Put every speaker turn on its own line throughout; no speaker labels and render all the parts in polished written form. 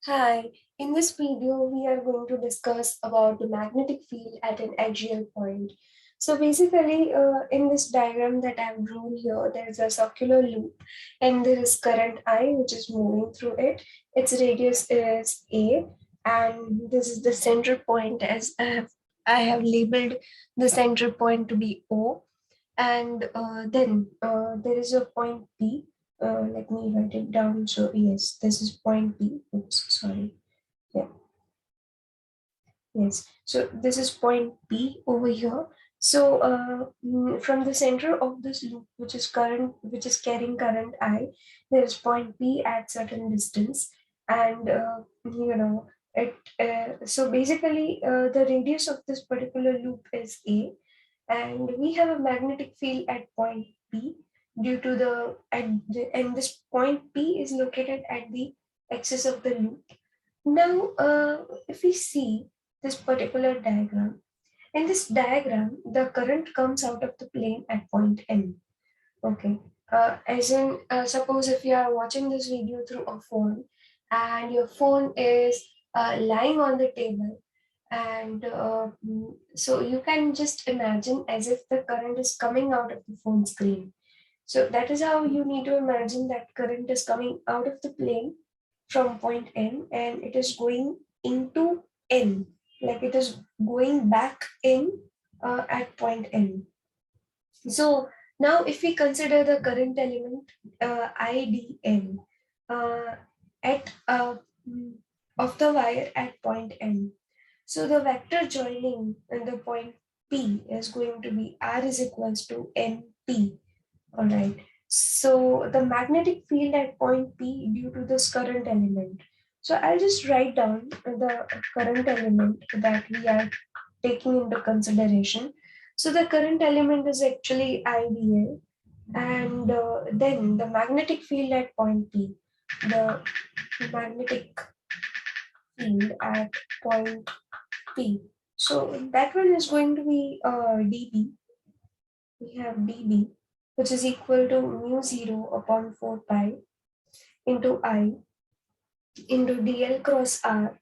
Hi, in this video, we are going to discuss about the magnetic field at an axial point. So basically, in this diagram that I've drawn here, there is a circular loop and there is current I which is moving through it. Its radius is A and this is the center point as I have labeled the center point to be O. And then there is a point P. Let me write it down. So yes, this is point P. Oops, sorry. Yeah, yes. So this is point P over here. So from the center of this loop, which is carrying current I, there is point P at certain distance, and it. So basically, the radius of this particular loop is A, and we have a magnetic field at point P due to and this point P is located at the axis of the loop. Now, if we see this particular diagram, in this diagram, the current comes out of the plane at point N. Okay. As in, suppose if you are watching this video through a phone and your phone is lying on the table, and so you can just imagine as if the current is coming out of the phone screen. So that is how you need to imagine that current is coming out of the plane from point N and it is going into N, like it is going back in at point N. So now if we consider the current element IDN uh, at mm, of the wire at point N. So the vector joining in the point P is going to be R is equals to NP. All right. So the magnetic field at point P due to this current element. So I'll just write down the current element that we are taking into consideration. So the current element is actually IDL, and then the magnetic field at point P, the magnetic field at point P. So that one is going to be dB. We have dB, which is equal to mu 0 upon 4 pi into I into dl cross r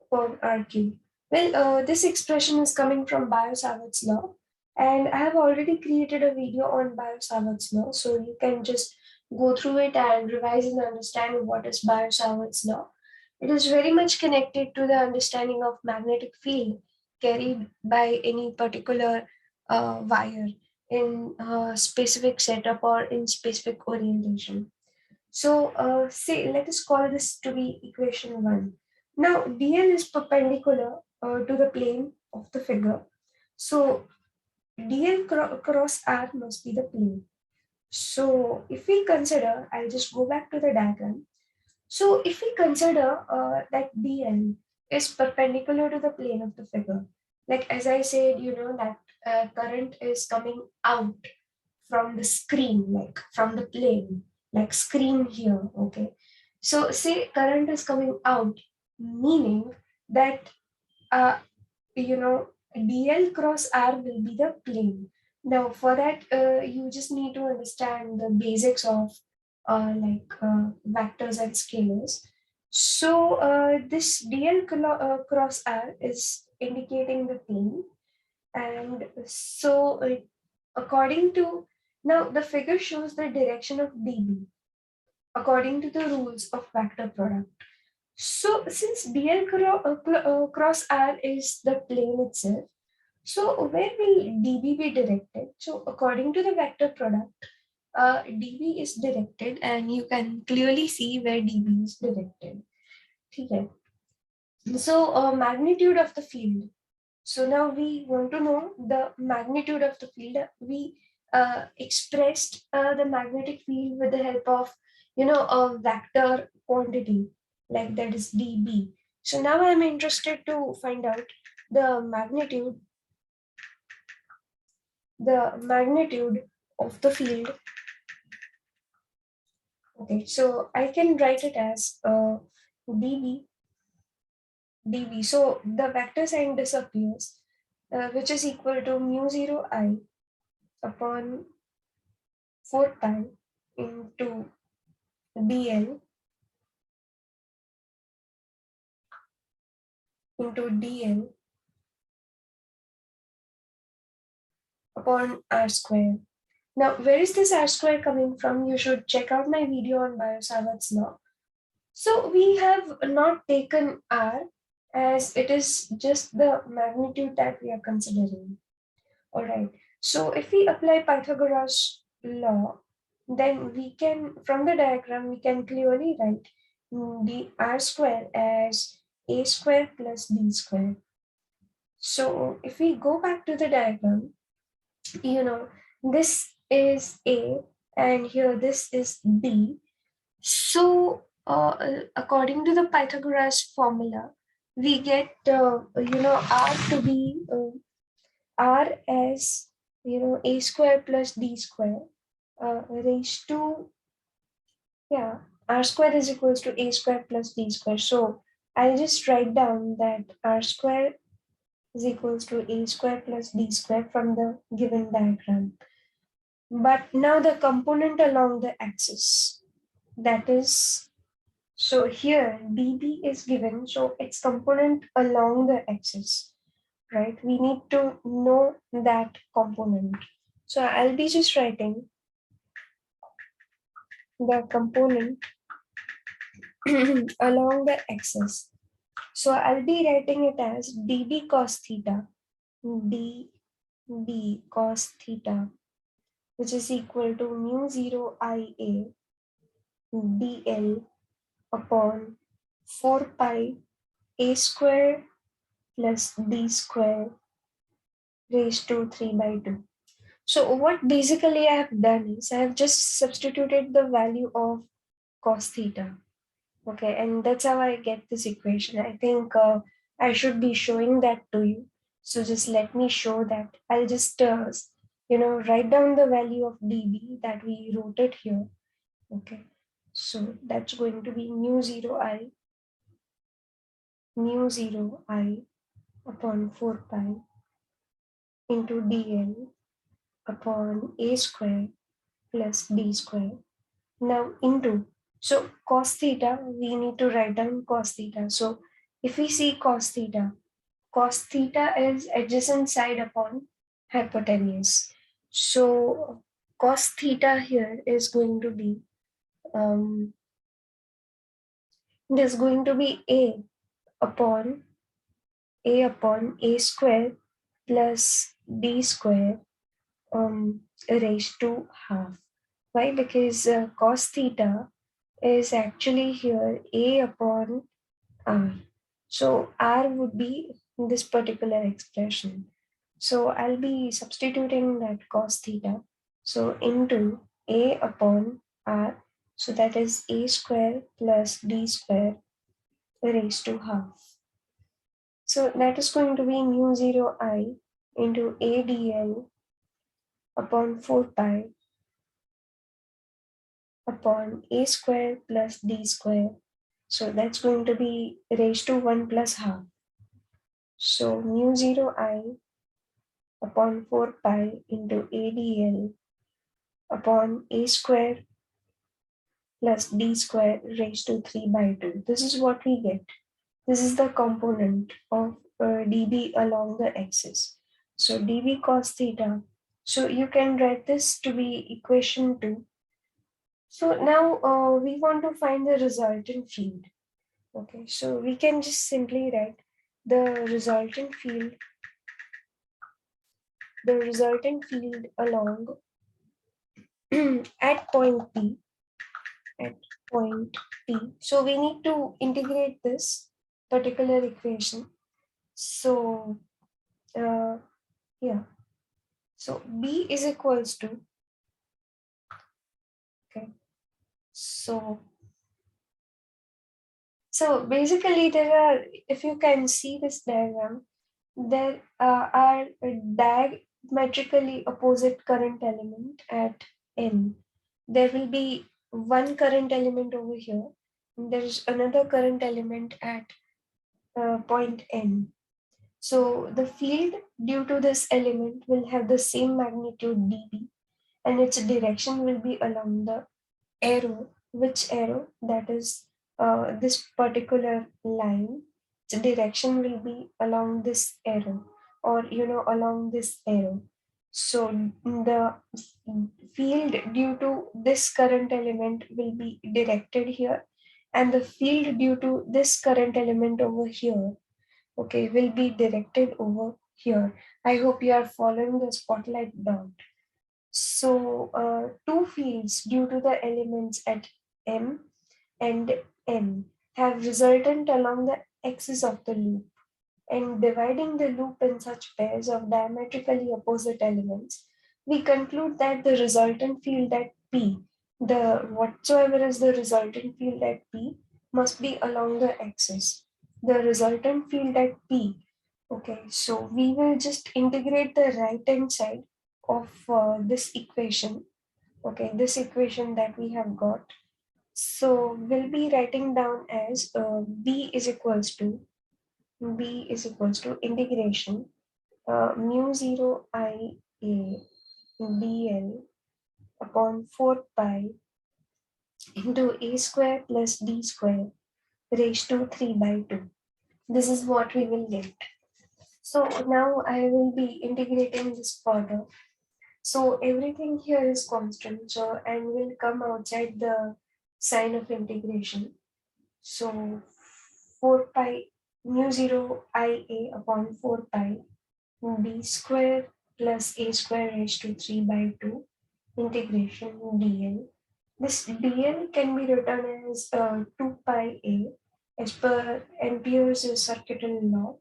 upon r cube. Well, this expression is coming from Biot-Savart's law, and I have already created a video on Biot-Savart's law, so you can just go through it and revise and understand what is Biot-Savart's law. It is very much connected to the understanding of magnetic field carried by any particular wire in a specific setup or in specific orientation. So say let us call this to be equation 1. Now dl is perpendicular to the plane of the figure. So dl cross r must be the plane. So if we consider, I'll just go back to the diagram. So if we consider that dl is perpendicular to the plane of the figure, like as I said, that current is coming out from the screen, like from the plane, like screen here. Okay. So say current is coming out, meaning that uh, dl cross r will be the plane. Now for that, you just need to understand the basics of vectors and scalars. So this cross r is indicating the plane, and so according to, now the figure shows the direction of dB according to the rules of vector product. So since cross r is the plane itself, so where will dB be directed? So according to the vector product, dB is directed, and you can clearly see where dB is directed. Okay. So magnitude of the field. So now we want to know the magnitude of the field. We expressed the magnetic field with the help of, a vector quantity, like that is dB. So now I'm interested to find out the magnitude of the field. Okay, so I can write it as dB. So the vector sign disappears, which is equal to mu 0 I upon 4 pi into dl into dl upon r square. Now, where is this r square coming from? You should check out my video on Biot-Savart's law. So we have not taken r as it is just the magnitude that we are considering. All right. So if we apply Pythagoras law, then we can, from the diagram, we can clearly write the r square as a square plus b square. So if we go back to the diagram, you know, this is a and here this is b. So according to the Pythagoras formula, we get, r to be r as, a square plus d square raised to, r square is equals to a square plus d square. So I'll just write down that r square is equals to a square plus d square from the given diagram. But now the component along the axis, that is, so here dB is given, so its component along the axis, right? We need to know that component. So I'll be just writing the component along the axis. So I'll be writing it as dB cos theta, dB cos theta, which is equal to mu 0 IA dl upon 4 pi a square plus d square raised to 3 by 2. So what basically I have done is I have just substituted the value of cos theta. Okay, and that's how I get this equation. I think I should be showing that to you. So just let me show that. I'll just, write down the value of dB that we wrote it here. Okay, so that's going to be mu 0 I upon 4 pi into dl upon a square plus d square. Now into, so cos theta, we need to write down cos theta. So if we see cos theta is adjacent side upon hypotenuse. So cos theta here is going to be, there's going to be upon a square plus d square raised to half. Why? Because cos theta is actually here a upon r. So r would be this particular expression. So I'll be substituting that cos theta. So into a upon r. So that is a square plus d square raised to half. So that is going to be mu 0 I into a dl upon 4 pi upon a square plus d square. So that's going to be raised to 1 plus half. So mu 0 I upon 4 pi into a dl upon a square plus d square raised to 3 by 2. This is what we get. This is the component of dB along the axis. So dB cos theta. So you can write this to be equation 2. So now we want to find the resultant field. Okay, so we can just simply write the resultant field along at point P. So we need to integrate this particular equation. So so B is equals to, okay, so basically there are, if you can see this diagram, there are diametrically opposite current element at N. There will be one current element over here. There is another current element at point N. So the field due to this element will have the same magnitude dB, and its direction will be along the arrow. Which arrow? That is this particular line. its direction will be along this arrow, or along this arrow. So the field due to this current element will be directed here, and the field due to this current element over here, okay, will be directed over here. I hope you are following the spotlight dot. So two fields due to the elements at M and N have resultant along the axis of the loop, and dividing the loop in such pairs of diametrically opposite elements, we conclude that the resultant field at P, the whatsoever is the resultant field at P, must be along the axis. The resultant field at P. Okay, so we will just integrate the right hand side of this equation. Okay, this equation that we have got. So we'll be writing down as B is equals to integration mu 0 I a dl upon 4 pi into a square plus d square raised to 3 by 2. This is what we will get. So now I will be integrating this further. So everything here is constant, so and will come outside the sign of integration. So 4 pi mu 0 I a upon 4 pi b square plus a square raised to 3 by 2 integration dl. This dl can be written as 2 pi a as per Ampere's circuital law.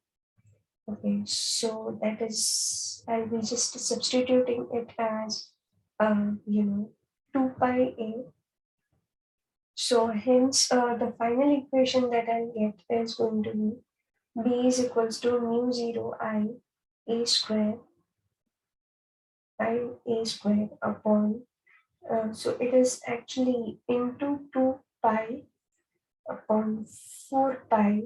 Okay, so that is, I will just substituting it as, 2 pi a. So hence, the final equation that I'll get is going to be b is equals to mu 0 I a square upon, so it is actually into 2 pi upon 4 pi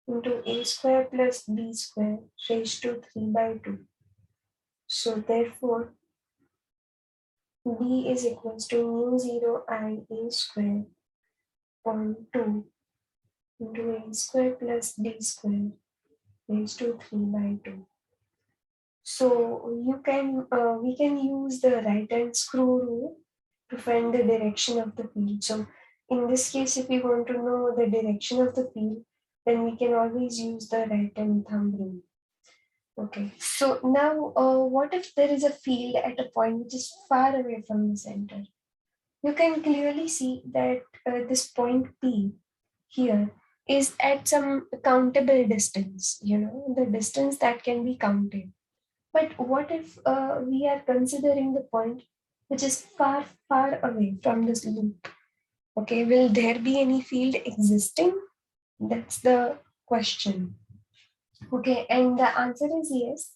into a square plus b square raised to 3 by 2. So therefore, b is equals to mu 0 I a square upon 2 into a square plus d square raised to 3 by 2. So we can use the right hand screw rule to find the direction of the field. So in this case, if we want to know the direction of the field, then we can always use the right hand thumb rule. Okay, so now what if there is a field at a point which is far away from the center? You can clearly see that this point P here is at some countable distance, the distance that can be counted. But what if we are considering the point which is far, far away from this loop? Okay, will there be any field existing? That's the question. Okay, and the answer is yes.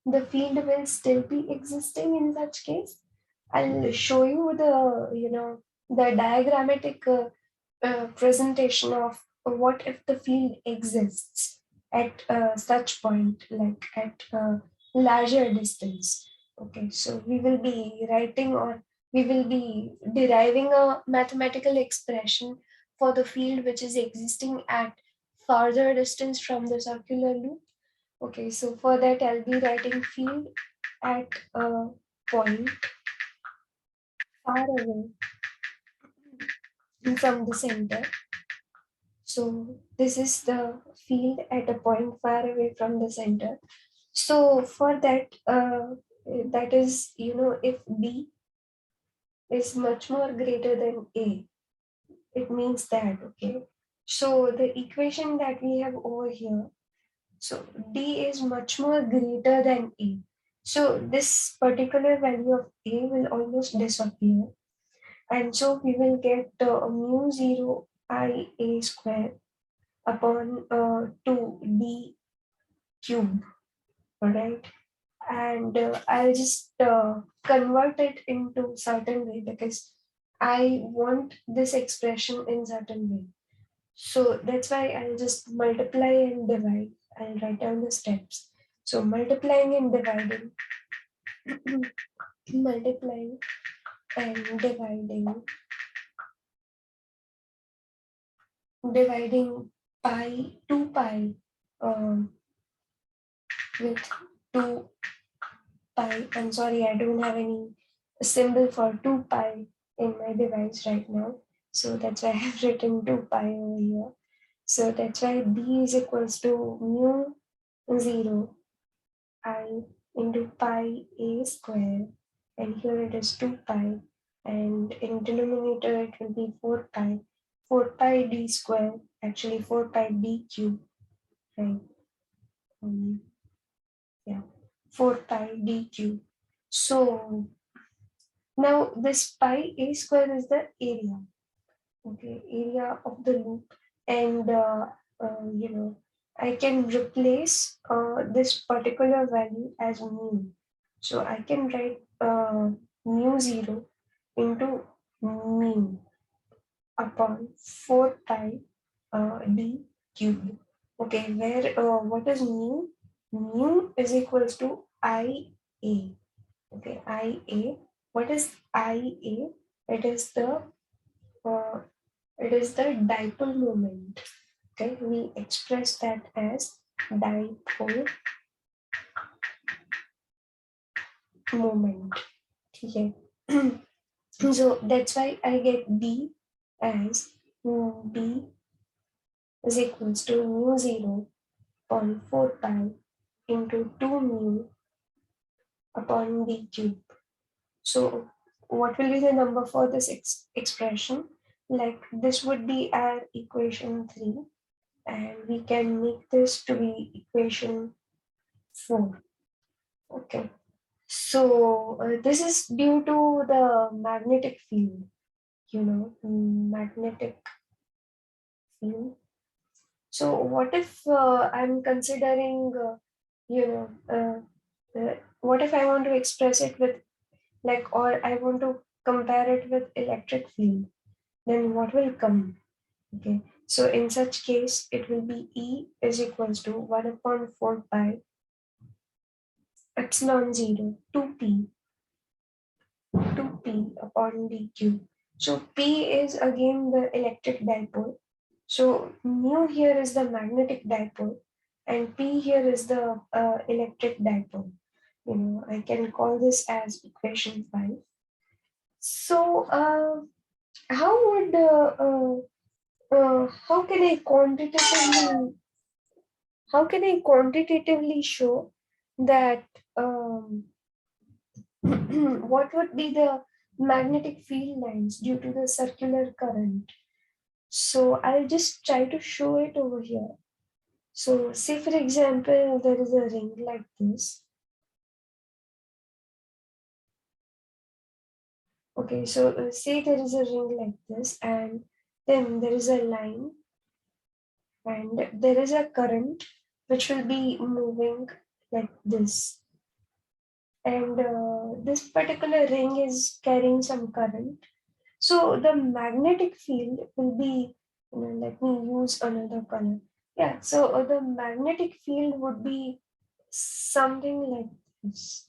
The field will still be existing in such case. I'll show you the diagrammatic presentation of what if the field exists at such point, like at a larger distance. Okay, so we will be writing, or we will be deriving a mathematical expression for the field which is existing at farther distance from the circular loop. Okay, so for that I'll be writing field at a point far away from the center. So this is the field at a point far away from the center. So for that, that is, if B is much more greater than A, it means that, okay. So the equation that we have over here, so D is much more greater than A. So this particular value of A will almost disappear. And so we will get mu 0 I A square upon 2D cube, alright? And I'll just convert it into certain way because I want this expression in certain way. So that's why I'll just multiply and divide. I'll write down the steps. So multiplying and dividing, multiplying and dividing 2 pi with 2 pi. I'm sorry, I don't have any symbol for 2 pi in my device right now. So that's why I have written 2 pi over here. So that's why b is equals to mu 0 I into pi a square, and here it is 2 pi, and in denominator it will be 4 pi d square, actually 4 pi d cube, right? Um, yeah, 4 pi d cube. So now this pi a square is the area, okay, area of the loop, and you know, I can replace this particular value as mu. So I can write mu 0 into mu upon 4 pi d cube. Okay, where what is mu? Mu is equals to IA. Okay, IA. What is IA? It is the uh, it is the dipole moment. Okay, we express that as dipole moment. Okay. So that's why I get B as B is equals to mu 0 upon 4 pi into 2 mu upon B cube. So what will be the number for this expression? Like this would be our equation 3, and we can make this to be equation 4. Okay. So this is due to the magnetic field, magnetic field. So what if I'm considering, what if I want to express it with like, or I want to compare it with electric field, then what will come? Okay. So in such case, it will be E is equals to 1 upon 4 pi epsilon 0 2p upon dq. So P is again the electric dipole. So mu here is the magnetic dipole, and P here is the electric dipole. I can call this as equation 5. So how would how can I quantitatively show that what would be the magnetic field lines due to the circular current? So I'll just try to show it over here. So say for example, there is a ring like this. Okay, so say there is a ring like this, and then there is a line, and there is a current which will be moving like this. And this particular ring is carrying some current. So the magnetic field will be, let me use another color. Yeah, so the magnetic field would be something like this,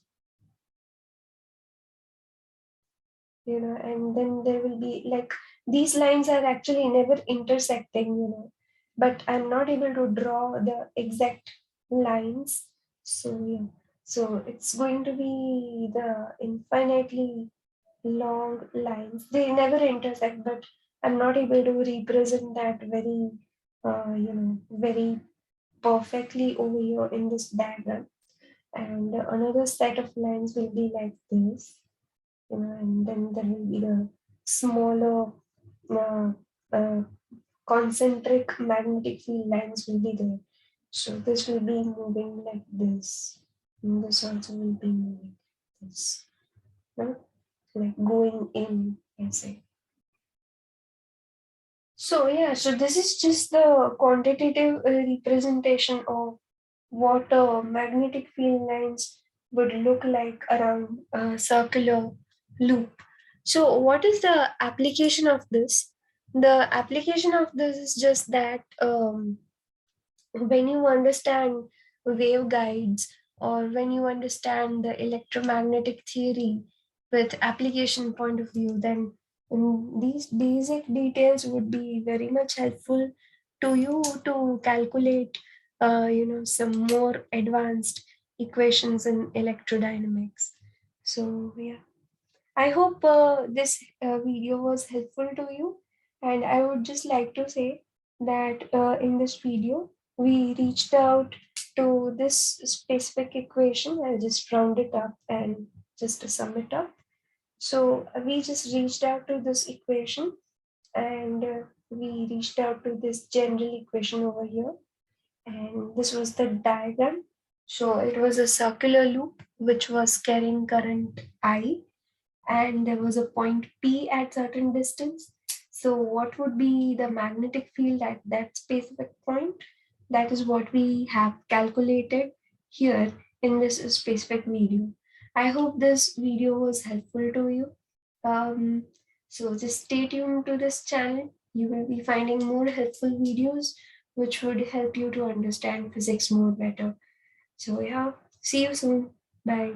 and then there will be like these lines are actually never intersecting, but I'm not able to draw the exact lines. So, yeah, so it's going to be the infinitely long lines. They never intersect, but I'm not able to represent that very perfectly over here in this diagram. And another set of lines will be like this, and then there will be the smaller uh, uh, concentric magnetic field lines will be there. So this will be moving like this. And this also will be moving like this. Right? Like going in, I say. So yeah, so this is just the quantitative representation of what magnetic field lines would look like around a circular loop. So what is the application of this? The application of this is just that when you understand waveguides, or when you understand the electromagnetic theory with application point of view, then these basic details would be very much helpful to you to calculate, some more advanced equations in electrodynamics. So yeah, I hope this video was helpful to you. And I would just like to say that in this video, we reached out to this specific equation. I'll just round it up and just to sum it up. So we just reached out to this equation, and we reached out to this general equation over here. And this was the diagram. So it was a circular loop which was carrying current I, and there was a point P at certain distance. So what would be the magnetic field at that specific point? That is what we have calculated here in this specific video. I hope this video was helpful to you. Um, so just stay tuned to this channel. You will be finding more helpful videos which would help you to understand physics more better. So yeah, see you soon. Bye.